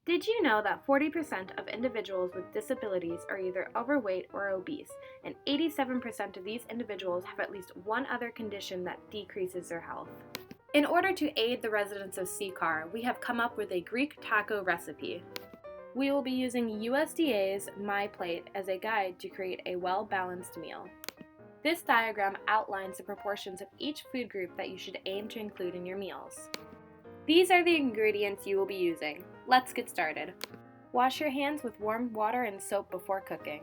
Did you know that 40% of individuals with disabilities are either overweight or obese, and 87% of these individuals have at least one other condition that decreases their health? In order to aid the residents of CCAR, we have come up with a Greek taco recipe. We will be using USDA's My Plate as a guide to create a well-balanced meal. This diagram outlines the proportions of each food group that you should aim to include in your meals. These are the ingredients you will be using. Let's get started. Wash your hands with warm water and soap before cooking.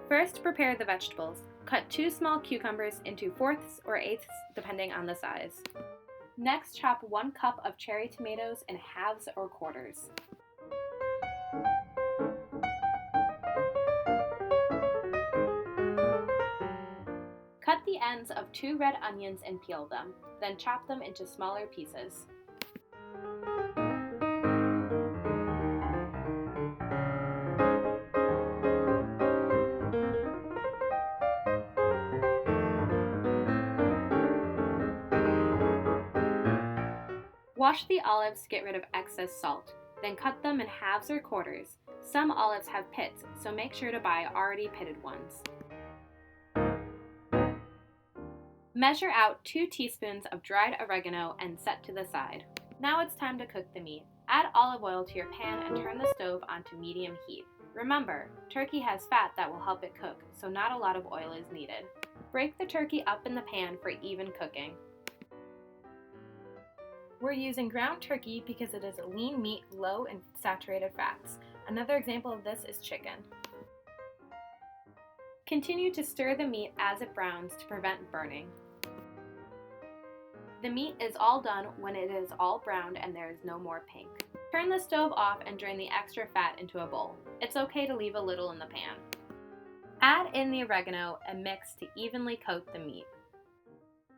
First, prepare the vegetables. Cut 2 small cucumbers into fourths or eighths depending on the size. Next, chop 1 cup of cherry tomatoes in halves or quarters. Cut the ends of 2 red onions and peel them, then chop them into smaller pieces. Wash the olives to get rid of excess salt, then cut them in halves or quarters. Some olives have pits, so make sure to buy already pitted ones. Measure out 2 teaspoons of dried oregano and set to the side. Now it's time to cook the meat. Add olive oil to your pan and turn the stove onto medium heat. Remember, turkey has fat that will help it cook, so not a lot of oil is needed. Break the turkey up in the pan for even cooking. We're using ground turkey because it is a lean meat low in saturated fats. Another example of this is chicken. Continue to stir the meat as it browns to prevent burning. The meat is all done when it is all browned and there is no more pink. Turn the stove off and drain the extra fat into a bowl. It's okay to leave a little in the pan. Add in the oregano and mix to evenly coat the meat.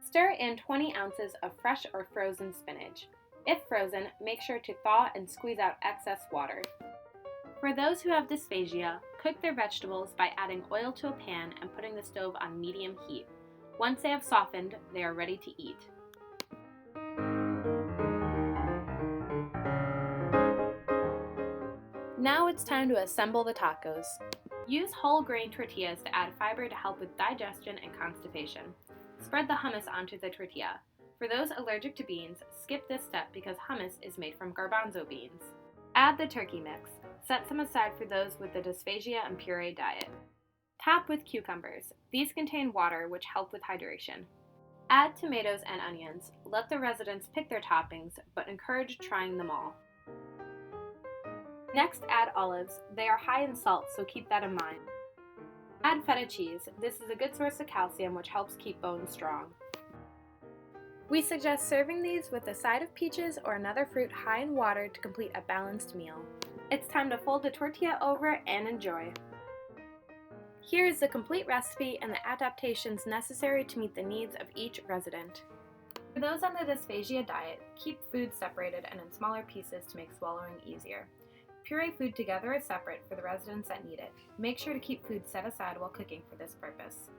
Stir in 20 ounces of fresh or frozen spinach. If frozen, make sure to thaw and squeeze out excess water. For those who have dysphagia, cook their vegetables by adding oil to a pan and putting the stove on medium heat. Once they have softened, they are ready to eat. Now it's time to assemble the tacos. Use whole grain tortillas to add fiber to help with digestion and constipation. Spread the hummus onto the tortilla. For those allergic to beans, skip this step because hummus is made from garbanzo beans. Add the turkey mix. Set some aside for those with the dysphagia and puree diet. Top with cucumbers. These contain water which help with hydration. Add tomatoes and onions. Let the residents pick their toppings, but encourage trying them all. Next, add olives. They are high in salt, so keep that in mind. Add feta cheese. This is a good source of calcium which helps keep bones strong. We suggest serving these with a side of peaches or another fruit high in water to complete a balanced meal. It's time to fold the tortilla over and enjoy. Here is the complete recipe and the adaptations necessary to meet the needs of each resident. For those on the dysphagia diet, keep food separated and in smaller pieces to make swallowing easier. Puree food together is separate for the residents that need it. Make sure to keep food set aside while cooking for this purpose.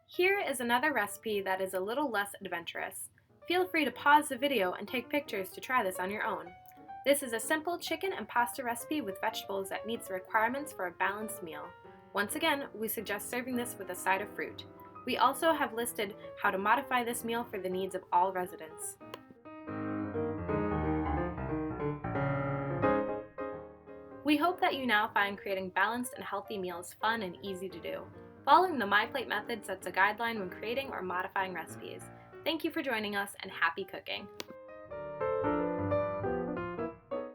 Here is another recipe that is a little less adventurous. Feel free to pause the video and take pictures to try this on your own. This is a simple chicken and pasta recipe with vegetables that meets the requirements for a balanced meal. Once again, we suggest serving this with a side of fruit. We also have listed how to modify this meal for the needs of all residents. We hope that you now find creating balanced and healthy meals fun and easy to do. Following the My Plate method sets a guideline when creating or modifying recipes. Thank you for joining us and happy cooking!